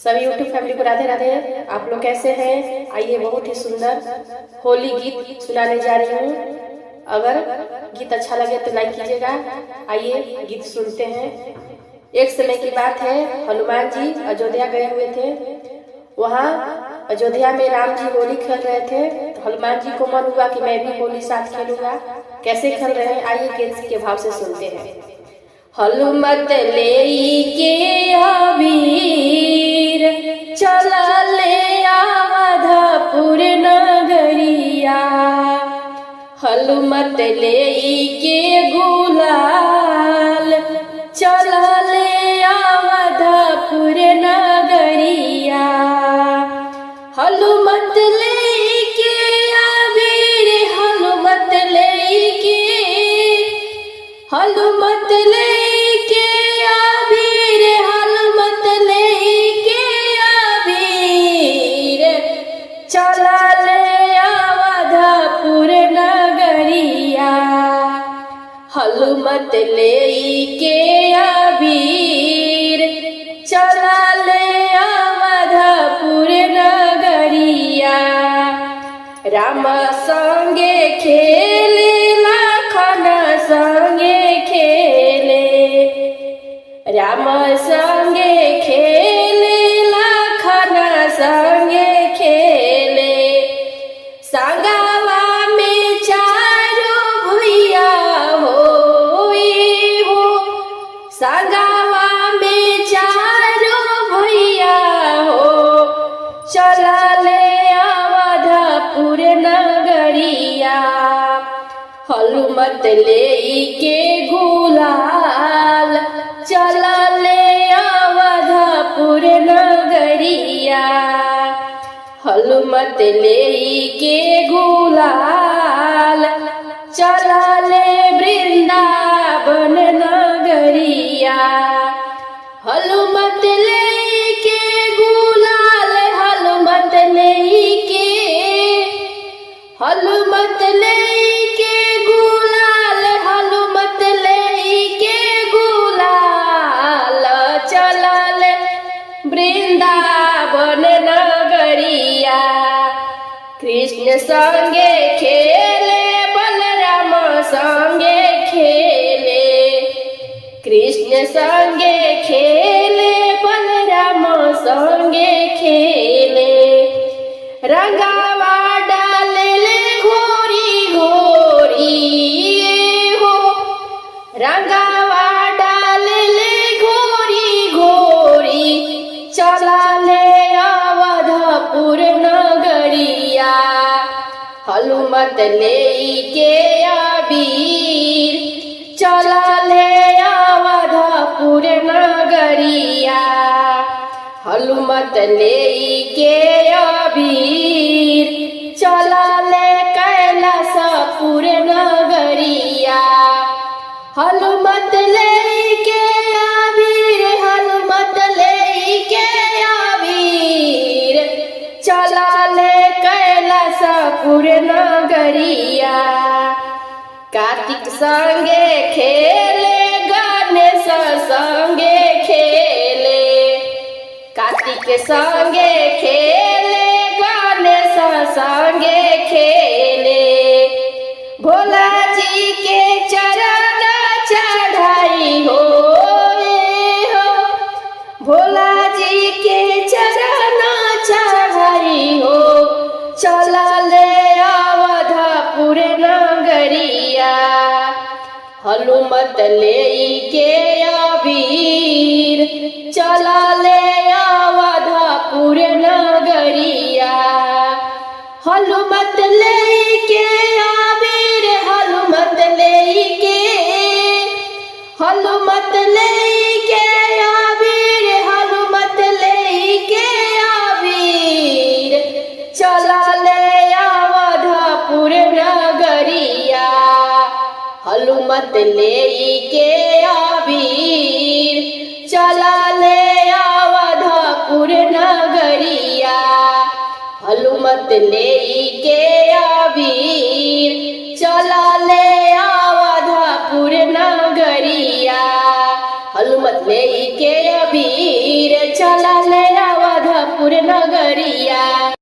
सभी YouTube family को राधे राधे। आप लोग कैसे हैं? आइए बहुत ही सुंदर होली गीत सुनाने जा रही हूँ। अगर गीत अच्छा लगे तो लाइक कीजिएगा। आइए गीत सुनते हैं। एक समय की बात है, हनुमान जी अयोध्या गए हुए थे। वहाँ अयोध्या में राम जी होली खेल रहे थे। तो हनुमान जी को मन हुआ कि मैं भी होली साथ खेलूंगा। कैसे खेल रहे हैं आइए गीत के भाव से सुनते हैं। हनुमत लेके अबीर चला ले अवधपुर नगरिया। हनुमत लेके गुलाल चला ले अवधपुर नगरिया। हनुमत लेके अबीर हनुमत लेके हनुमत लेके अबीर हनुमत लेके अबीर चला ले अवधपुर नगरिया। हनुमत लेके अबीर चला ले अवधपुर नगरिया। राम संगे खेले लखन संगे खेले। राम संगे खेले लखन संगे खेले। संगवा में चारो भैया होई हो। संगवा में चारो भैया हो। चला ले अवधपुर नगरिया। हनुमत लेके गुलाल चला ले अवधपुर नगरिया। हनुमत लेके गुलाल चला ले वृंदावन नगरिया। हनुमत लेके गुलाल हनुमत लेके हनुमत लेके गुलाल हनुमत लेके गुलाल चला ले वृंदावन नगरिया। कृष्ण संगे खेले बलराम संगे खेले। कृष्ण संगे खेले बलराम संगे खेले। रंगावा डाले ले घोरी घोरी हो। रंगावा डाले ले घोरी घोरी चला ले अवधपुर नगरिया। हनुमत लेके अबीर चला ले अवधपुर नगरिया। हनुमत लेके अबीर चला ले कैलासपुर नगरिया। हनुमत लेके अबीर हनुमत लेके अबीर चला ले कैलासपुर नगरिया। कार्तिक संगे खेले गणेश संगे खेले। कार्तिक संगे खेले गणेश संगे खेले। भोला जी के चरण चढ़ाई हो। भोला जी के चरण चढ़ाई हो। चला ले अवधपुर नगरिया। हनुमत लेके अबीर चला ले अवधपुर नगरिया। हनुमत लेके अबीर हनुमत लेके हनुमत लेके अबीर हनुमत लेके अबीर चला ले अवधपुर नगरिया। हनुमत लेके अबीर चला ले अवधपुर नगरिया। हनुमत लेके अबीर चला ले अवधपुर नगरिया। हनुमत लेके अबीर चला ले अवधपुर नगरिया।